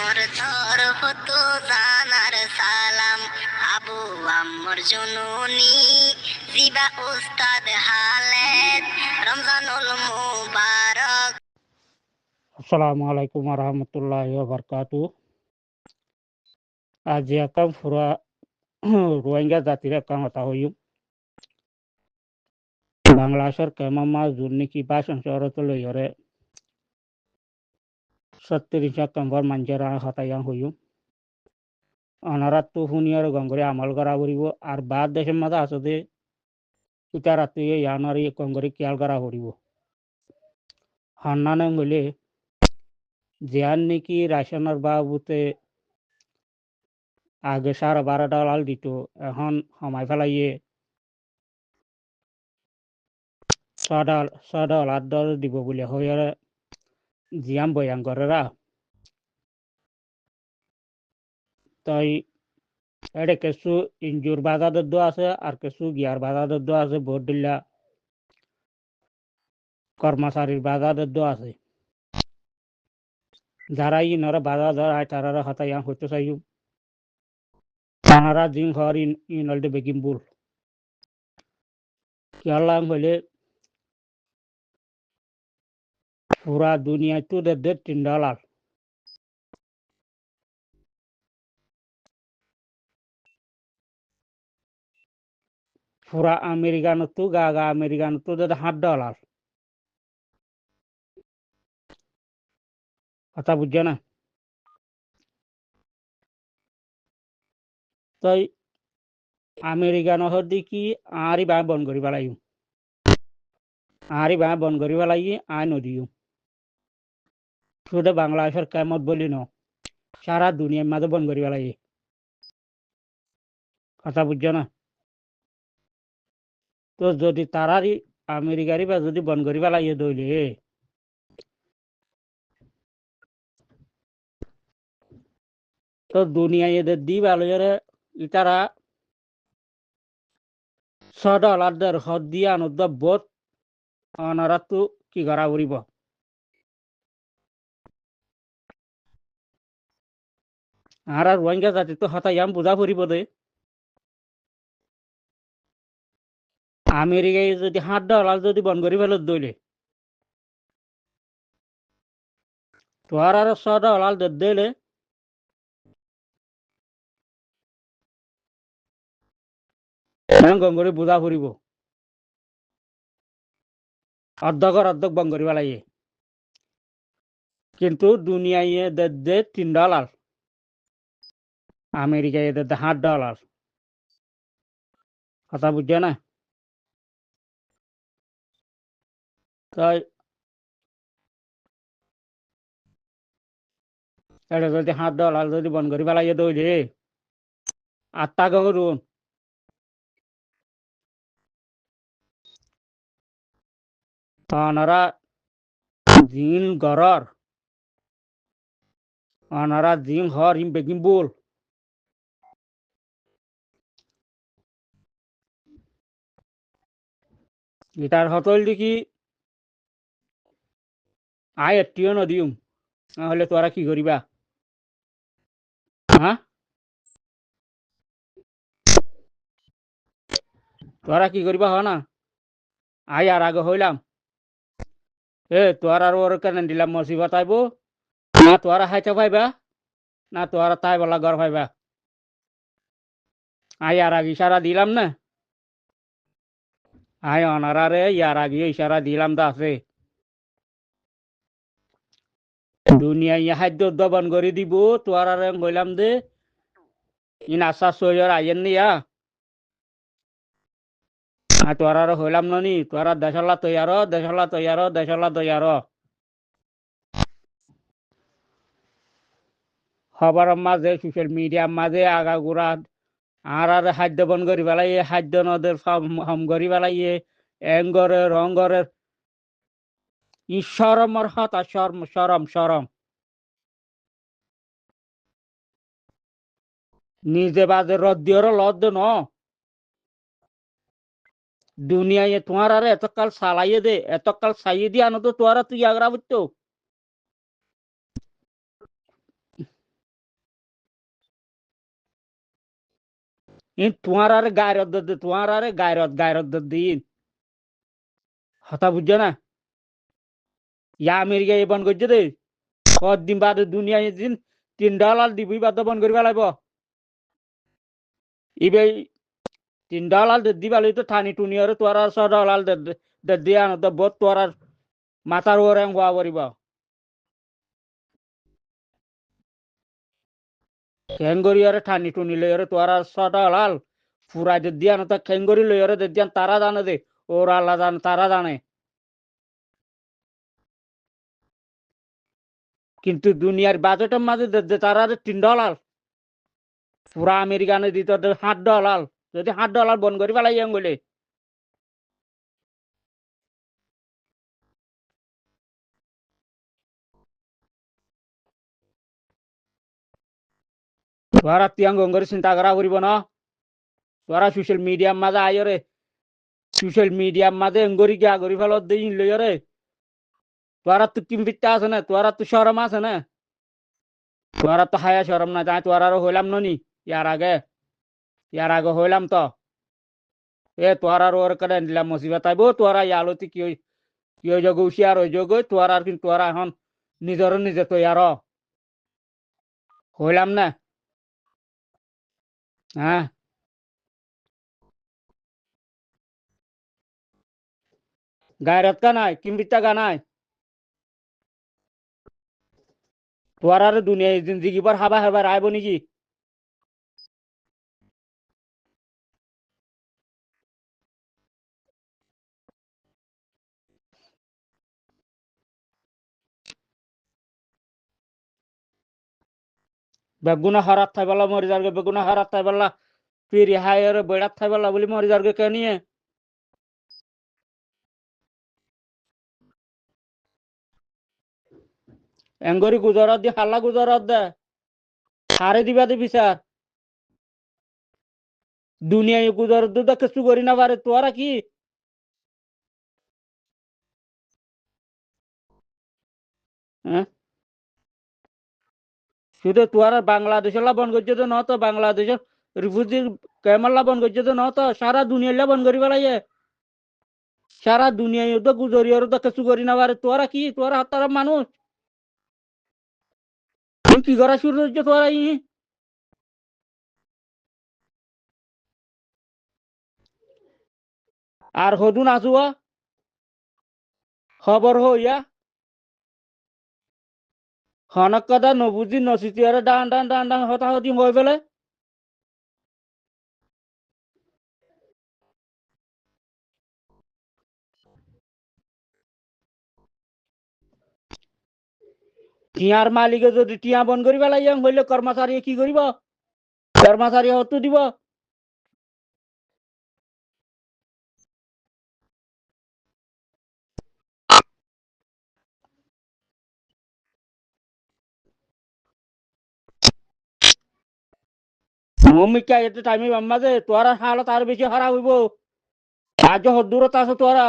মোর তরফ তো জানার সালাম, আবু আম্মর জুনুনি জিবা উস্তাদ হালেদ, রমজানুল মুবারক। আসসালামু আলাইকুম রহমতুল্লাহি বারকাতু। আজ একাম ফুরা রোহিঙ্গা জাতির একাম হতা হইম বাংলাদেশের কেমামা জুর্নিকি ভাষণ শহরত লইরে 37 সেপ্টেম্বর মাঞ্জেরা হতায়াং হইম অনারাত হুনিয়র গঙ্গরে আমল করা করিব আর বাদ দেশের মাঝে আসতে ইটা রাতে ইয়ানারি গঙ্গরে খেয়াল করা করিব হান্নানে মিলে জিয়ান নাকি রাশনের বাবুতে আগে $12.5 দিত, এখন সময় ফেলাইয়ে $6 দিব বলে হয়ে জিয়াম বয়ান করেরা। তাই এটা কিছু ইঞ্জুর বাধা দদ্দ আছে আর কিছু গিয়ার বাধা দদ্দ আছে, ভোট দিল্লা কর্মচারীর বাধা দদ্দ আছে। যারা ইনারা বাধা ধরায় তারা হতাই হইতে চাই তারা জিং হর ইনলদে বেগিম বুল কেলাম হইলে পুরা দুনিয়ায় তো দেড় $3 পুরা আমেরিকানো তো গাগা আমেরিকানো তো $8 কথা বুঝছে না। তাই আমেরিকানো হদি কি আরই বা বন করি পেলাই আই নদীও শুধু বাংলাদেশের কেমত বলি ন সারা দুনিয়ার মাঝে বন করি পেলাই কথা বুঝছো না। তো যদি তারারই আমেরিকারই বা যদি বন করি পেলাই দইলে তো দুনিয়া এদের দি ভালো ইতারা $6 হদ দিয়ে আনন্দ বোধ অনারা তো কি করা করিব আর রোহিঙ্গা জাতি তো হতাইয়াম বুঝা পড়িব দে। আমেরিকায় যদি $8 যদি বন্ধ করি ফেলত দইলে তো আর $6 দিলে গঙ্গরে বুঝা পড়িব অর্ধকর অর্ধক বন্ধ করিবা লাগে। কিন্তু দুনিয়ায় দে $3, আমেরিকায় দে $8 কথা বুঝছে না। তাই এটা যদি $8 যদি বন্ধ করি পেলাই দইলে 8 টাকা করুন অনারা জিন গরর অনারা জিন হর ইম বেগিম বুল এটার হতল দেখি আয় এটিও নদিউম নাহলে তোরা কি করিবা হ্যাঁ তোরা কি করিবা হ না আয় আর আগে হইলাম তোর আর ওর কেন দিলাম মুসিবত আইব না তোরা হাইতে পাইবা না তোরা তাই বলা ঘর পাইবা। আয় আর আগে ইশারা দিলাম না আয় অনারারে ইয়ার আগে ইশারা দিলাম তো আছে দুনিয়া খাদ্য দবন করে দিব তোর আর কইলাম দে ইন আশা সৈয়র আইয়েন নিয়া তোর আর হইলাম নি তোরা দেশলা তৈয়ার খবরের মাঝে সোশ্যাল মিডিয়ার মাঝে আগাগোড়া আর খাদ্য বন করি পেলাই খাদ্য নদের হম করি পেলাই এংগরে রঙরে ঈশ্বরমর হতা সরম নিজে বাজে রদ্দিয়র লদ ন দুনিয়ায় তোমার আর এতকাল সালাইয়ে দে এতকাল সাইয়ে দিয়ে আনো তো তোরা তুই আগ্রা বুঝতো তোমার আরে গায়রত দে তোমার আরে গায়রত দিন হতা বুঝছো না ইয়া আমেরিকা এই বন করছে দে দিন বাদে দুনিয়া দিন $3 দিবি বাদ বন করিবা লাগব ইবে $3 দিবা লই তো থানি টুনিয়রে তোরা $100 দিয়া ন তো বত তোরা মাথার ওরে গোয়া করিবা খেঙ্গরি আরে ঠানি টুনি লই আরে তোরা $100 পুরা দিয়া ন তো খেঙ্গরি লই আরে দিয়ান তারা জানে দে ওরা আল্লাহ জানে তারা জানে কিন্তু দুনিয়ার বাজেটের মাঝে তারা $3 পুরা আমেরিকানে দিত $8 যদি $8 বন্ধ করি পেলাই বলে তোরা তিয়াং গঙ্গরে চিন্তা করা করিব না তোরা সোশ্যাল মিডিয়ার মাঝে আয়রে সোশ্যাল মিডিয়ার মাঝে এঙ্গরি গিয়া করি ফেলত দিন লইরে তোরা তো কিমবিত্তা আছে না তোরা তো শরম আছে না তোরা তো হায়া শরম না তাই তোরা হইলাম ননি ইয়ার আগে হইলাম তো তোরা ওর করে দিলাম মুসিবত আইব তোরা ইয়ালতি কি যোগ হুশিয়ার হয়ে যোগ তোরা কিন্তু তোরা এখন নিজের নিজে তো ইয়ার হইলাম না হ্যাঁ গায়রত কা নাই কিমবিত্তা কা নাই তোরা দুনিয়া জিন্দগি পর হাবা হাবার আইব নাকি বেগুনা হারাত থাই বলা মরি যারগে বেগুনা হারাত থাই বলা ফির হায়ের বেড়াত থাই বলা বলি মরি যারগে কে নিয়ে এঙ্গরি গুজরাত দি হাল্লা গুজরাত দে হারে দিবা দে বিচার দুনিয়ায় গুজরাত দে কিছু করি না পারে তোরা কি হ্যাঁ শুধু তোরা বাংলাদেশের লাভন করছে তো ন তো বাংলাদেশের রিফিউজি কেমন লাভন করছে তো ন তো সারা দুনিয়ার লাভন করি পেলাইয়ে সারা দুনিয়ায় তো গুজরিয়ার তো কিছু করি না পারে তোরা কি তোরা হাতারা মানুষ তুই কি করা শুরু হচ্ছে তোরা আর হদুন আসুয়া খবর হইয়া হনক কথা নবুজি নচিতি আর ডান ডান ডান ডান হতাহতি হয়ে পেলে টিয়ার মালিকে যদি টিয়া বন্ধ করি পেলাই হইলে কর্মচারী কি করিব কর্মচারী হতো দিব মমিকা এতে টাইমে বাম্মা যে তোরা হালত আর বেশি হারা হইব আজ দূরত আছে তোরা